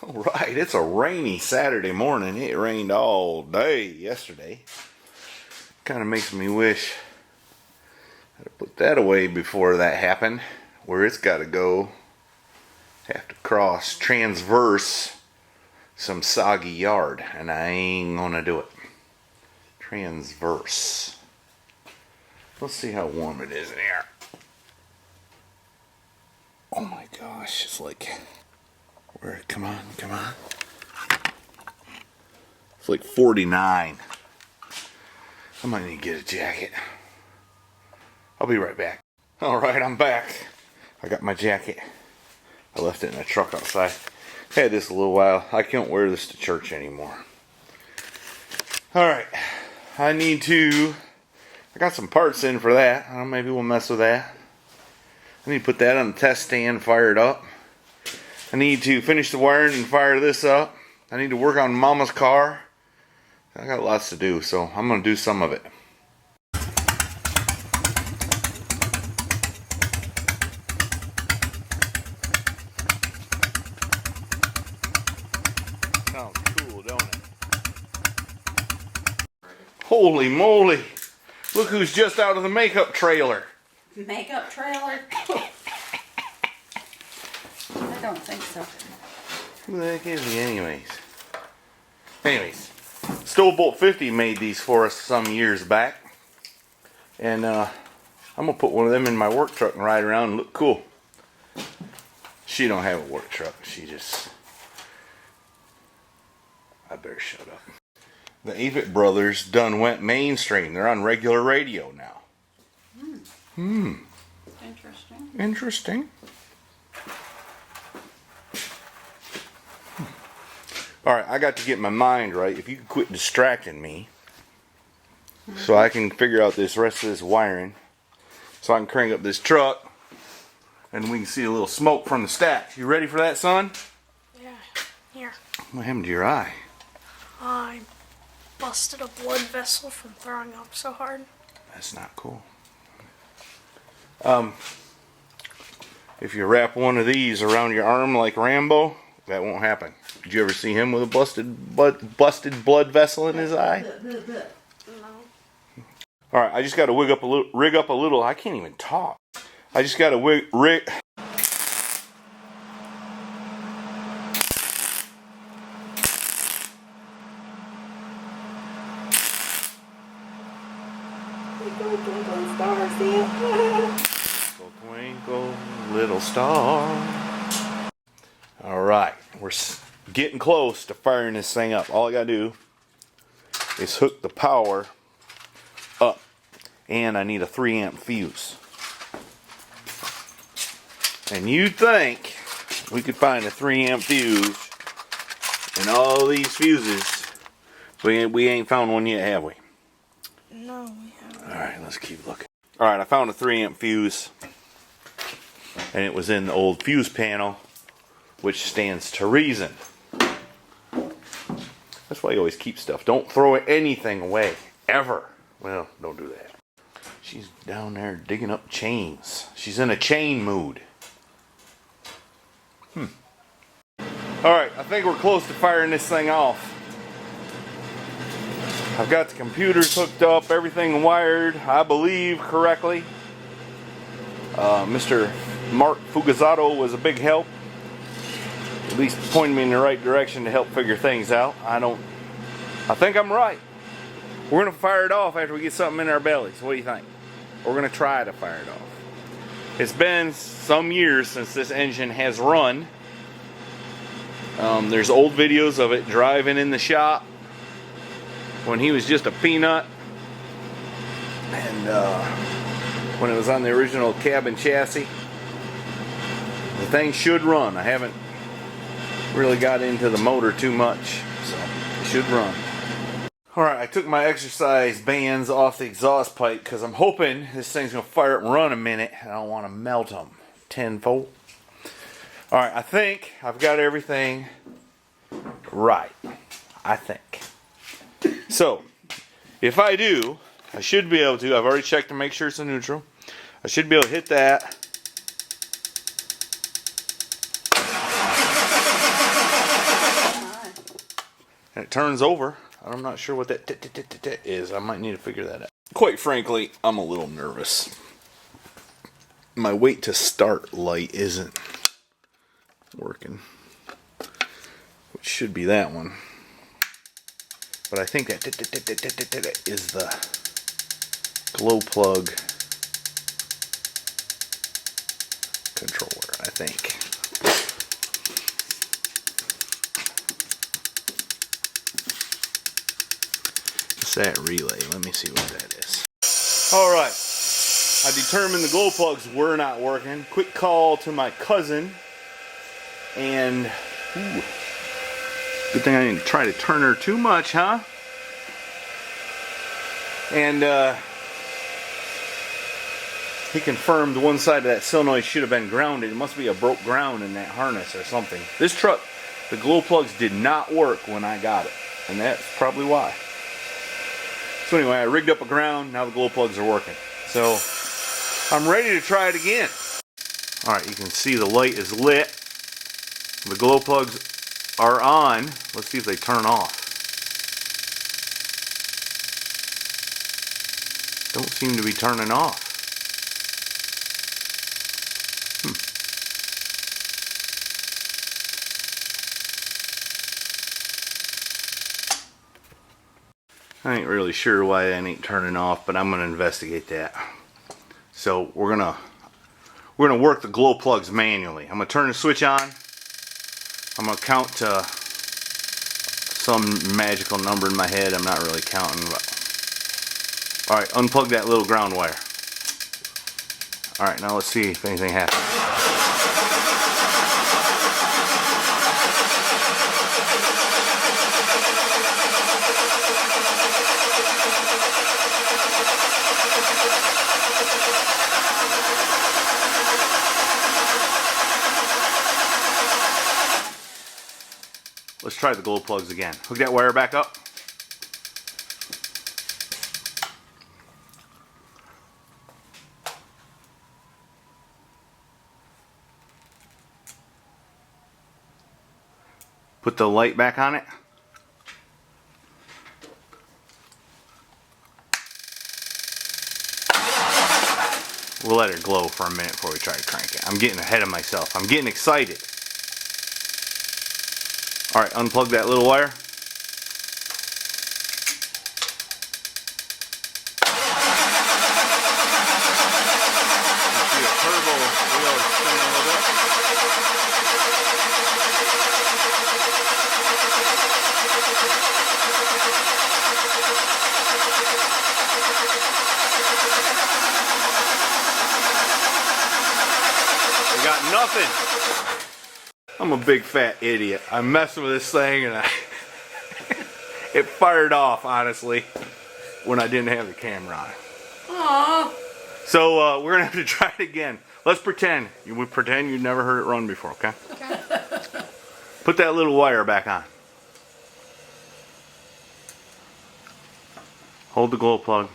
Alright, it's a rainy Saturday morning. It rained all day yesterday. Kind of makes me wish I'd put that away before that happened. Where it's got to go. Have to cross transverse some soggy yard, and I ain't gonna do it. Transverse. Let's see how warm it is in here. Oh my gosh, it's like, where, come on. It's like 49. I might need to get a jacket. I'll be right back. Alright, I'm back. I got my jacket. I left it in the truck outside. Had this a little while. I can't wear this to church anymore. Alright, I got some parts in for that. I don't know, maybe we'll mess with that. I need to put that on the test stand, fire it up. I need to finish the wiring and fire this up. I need to work on Mama's car. I got lots to do, so I'm going to do some of it. Sounds cool, don't it? Holy moly! Look who's just out of the makeup trailer. Makeup trailer? I don't think so. Who the heck is he anyways? Stowbolt 50 made these for us some years back. And I'm going to put one of them in my work truck and ride around and look cool. She don't have a work truck. I better shut up. The Avett Brothers done went mainstream. They're on regular radio now. Interesting. Alright, I got to get my mind right. If you could quit distracting me, so I can figure out this rest of this wiring, so I can crank up this truck, and we can see a little smoke from the stacks. You ready for that, son? Yeah, here. What happened to your eye? I busted a blood vessel from throwing up so hard. That's not cool. If you wrap one of these around your arm like Rambo, that won't happen. Did you ever see him with a busted blood vessel in his eye? No. Alright, I just got to rig up a little. I can't even talk. I just got to rig. Twinkle, twinkle, little star. Alright, we're getting close to firing this thing up. All I gotta do is hook the power up. And I need a 3 amp fuse. And you'd think we could find a 3 amp fuse in all these fuses. We ain't found one yet, have we? No, we haven't. Alright, let's keep looking. Alright, I found a 3 amp fuse. And it was in the old fuse panel, which stands to reason. That's why you always keep stuff. Don't throw anything away. Ever. Well, don't do that. She's down there digging up chains. She's in a chain mood. Alright, I think we're close to firing this thing off. I've got the computers hooked up, everything wired, I believe, correctly. Mr. Mark Fugazato was a big help. At least pointed me in the right direction to help figure things out. I think I'm right. We're going to fire it off after we get something in our bellies. What do you think? We're going to try to fire it off. It's been some years since this engine has run. There's old videos of it driving in the shop when he was just a peanut. And when it was on the original cabin chassis. The thing should run. I haven't really got into the motor too much, so it should run. Alright, I took my exercise bands off the exhaust pipe because I'm hoping this thing's going to fire up and run a minute. I don't want to melt them tenfold. Alright, I think I've got everything right. I think. So, if I do, I should be able to. I've already checked to make sure it's a neutral. I should be able to hit that. and it turns over. I'm not sure what that is. I might need to figure that out. Quite frankly, I'm a little nervous. My wait to start light isn't working, which should be that one. But I think that is the glow plug controller, I think. It's that relay. Let me see what that is. Alright. I determined the glow plugs were not working. Quick call to my cousin. And ooh, good thing I didn't try to turn her too much, huh? And he confirmed one side of that solenoid should have been grounded. It must be a broke ground in that harness or something. This truck, the glow plugs did not work when I got it. And that's probably why. So anyway, I rigged up a ground. Now the glow plugs are working. So I'm ready to try it again. Alright, you can see the light is lit. The glow plugs are on. Let's see if they turn off. Don't seem to be turning off. I ain't really sure why that ain't turning off, but I'm gonna investigate that. So we're gonna work the glow plugs manually. I'm gonna turn the switch on. I'm gonna count to some magical number in my head. I'm not really counting. But all right, unplug that little ground wire. All right, now let's see if anything happens. Let's try the glow plugs again. Hook that wire back up. Put the light back on it. We'll let it glow for a minute before we try to crank it. I'm getting ahead of myself. I'm getting excited. Alright, unplug that little wire. You see a turbo wheel spinning a little bit. We got nothing. I'm a big fat idiot. I messed with this thing and it fired off, honestly, when I didn't have the camera on. Aww. So we're gonna have to try it again. Let's pretend. You would pretend you'd never heard it run before, okay? Okay. Put that little wire back on. Hold the glow plug.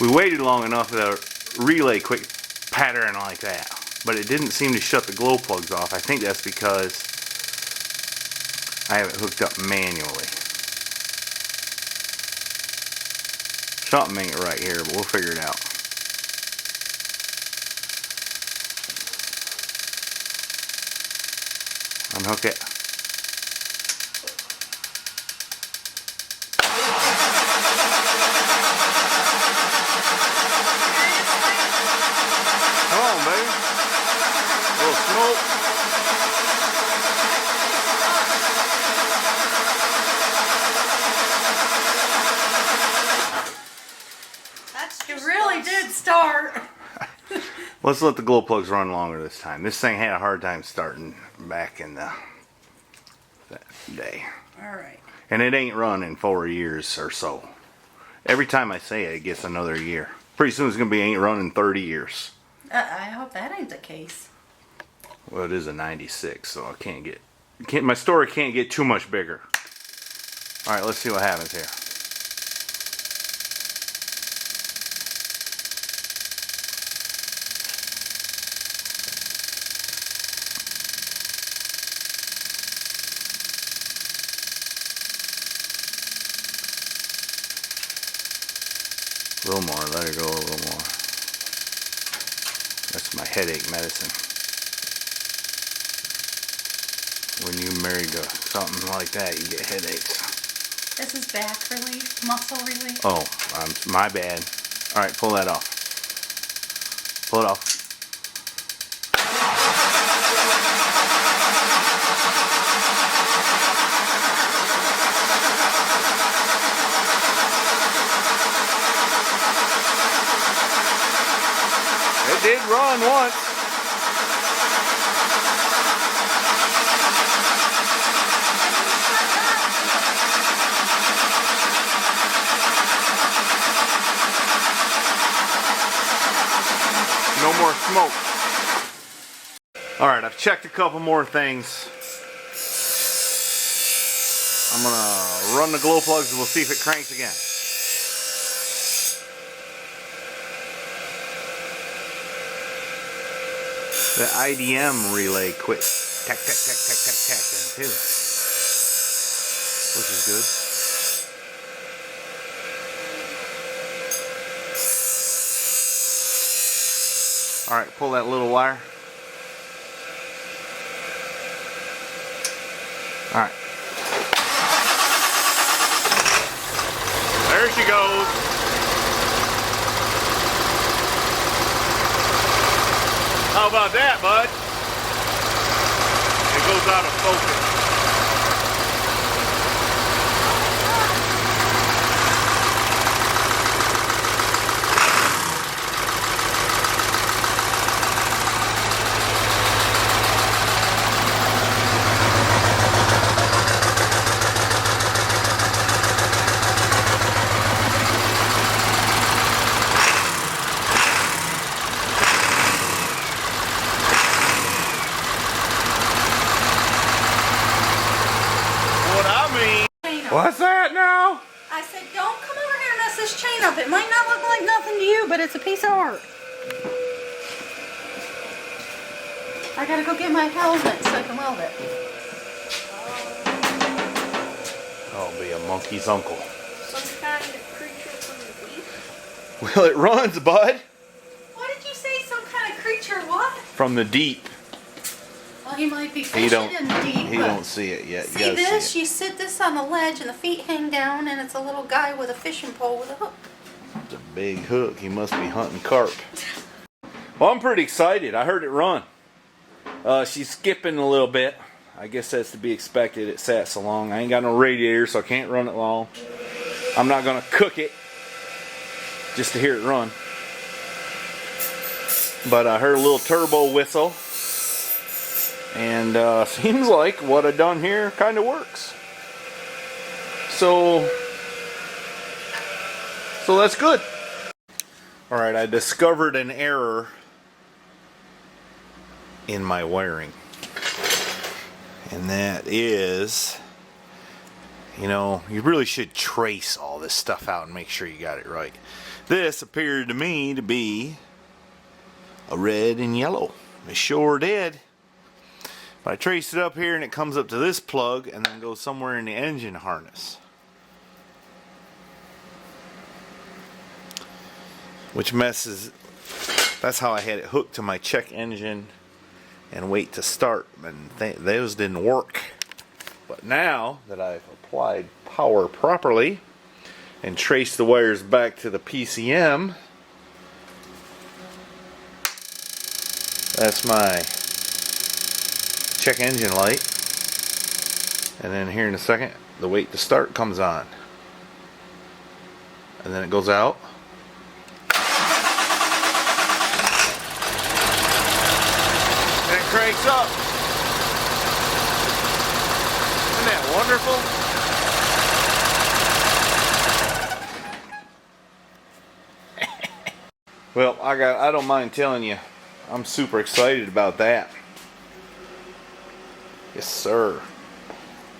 We waited long enough for the relay quick pattern like that, but it didn't seem to shut the glow plugs off. I think that's because I have it hooked up manually. Something ain't right here, but we'll figure it out. Unhook it. Come on, baby. A little smoke. It really did start. Let's let the glow plugs run longer this time. This thing had a hard time starting back in that day. Alright. And it ain't run in 4 years or so. Every time I say it, it gets another year. Pretty soon it's going to be ain't run in 30 years. I hope that ain't the case. Well, it is a 96, so my story can't get too much bigger. Alright, let's see what happens here. A little more, let her go a little more. That's my headache medicine. When you married to something like that, you get headaches. This is back relief, muscle relief. Oh, my bad. Alright, pull that off. Pull it off. It did run once. No more smoke. Alright, I've checked a couple more things. I'm gonna run the glow plugs and we'll see if it cranks again. The IDM relay quit tack tack tack tack tack tacking too, which is good. All right, pull that little wire. All right, there she goes. How about that, bud? It goes out of focus. What's that now? I said, don't come over here and mess this chain up. It might not look like nothing to you, but it's a piece of art. I gotta go get my helmet so I can weld it. I'll be a monkey's uncle. Some kind of creature from the deep. Well, it runs, bud. What did you say? Some kind of creature what? From the deep. Well, he might be fishing in deep. He don't see it yet. See this? You sit this on the ledge and the feet hang down and it's a little guy with a fishing pole with a hook. It's a big hook. He must be hunting carp. Well, I'm pretty excited. I heard it run. She's skipping a little bit. I guess that's to be expected. It sat so long. I ain't got no radiator, so I can't run it long. I'm not going to cook it just to hear it run. But I heard a little turbo whistle. And seems like what I've done here kind of works. So that's good. Alright, I discovered an error in my wiring. And that is, you know, you really should trace all this stuff out and make sure you got it right. This appeared to me to be a red and yellow. It sure did. But I traced it up here and it comes up to this plug and then goes somewhere in the engine harness. Which messes, that's how I had it hooked to my check engine and wait to start. And those didn't work. But now that I've applied power properly and traced the wires back to the PCM, that's my check engine light, and then here in a second the wait to start comes on, and then it goes out, and it cranks up. Isn't that wonderful? Well, I don't mind telling you, I'm super excited about that. Yes, sir.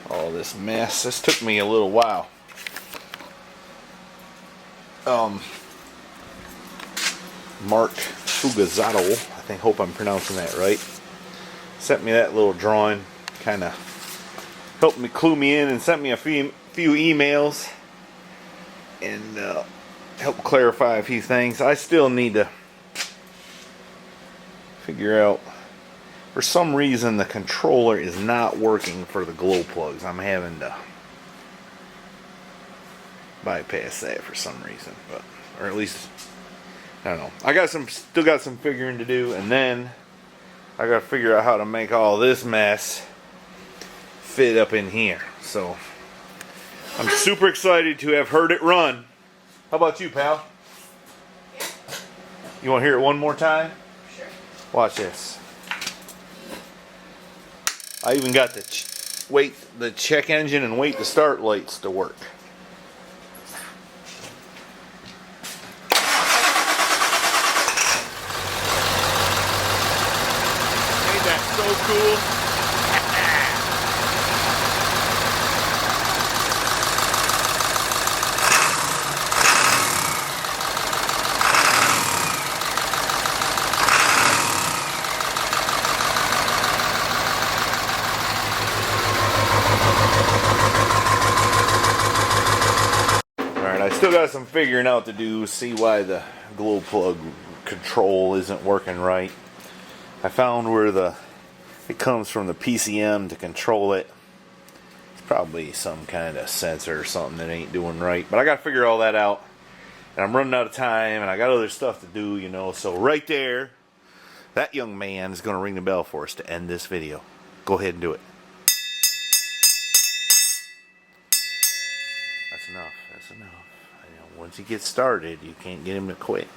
All this mess. This took me a little while. Mark Fugazzotto, I hope I'm pronouncing that right, sent me that little drawing. Kind of helped me clue me in and sent me a few emails. And help clarify a few things. I still need to figure out, for some reason the controller is not working for the glow plugs. I'm having to bypass that for some reason, but, or at least I don't know. Still got some figuring to do, and then I got to figure out how to make all this mess fit up in here. So I'm super excited to have heard it run. How about you, pal? You want to hear it one more time? Sure. Watch this. I even got the check engine and wait to start lights to work. Ain't that so cool? I still got some figuring out to do, see why the glow plug control isn't working right. I found where it comes from the PCM to control it. It's probably some kind of sensor or something that ain't doing right. But I got to figure all that out. And I'm running out of time, and I got other stuff to do, you know. So right there, that young man is going to ring the bell for us to end this video. Go ahead and do it. That's enough. That's enough. You know, once he gets started, you can't get him to quit.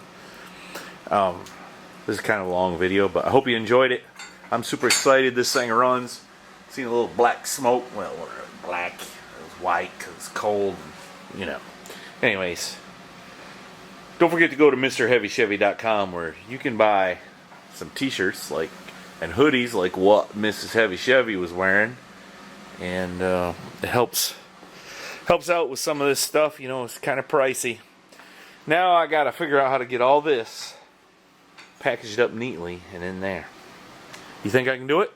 This is kind of a long video, but I hope you enjoyed it. I'm super excited this thing runs. Seen a little black smoke. Well, black. It was white because it's cold. You know. Anyways, don't forget to go to MrHeavyChevy.com where you can buy some t-shirts and hoodies like what Mrs. Heavy Chevy was wearing. And it helps out with some of this stuff. You know, it's kind of pricey. Now I gotta figure out how to get all this packaged up neatly and in there. You think I can do it?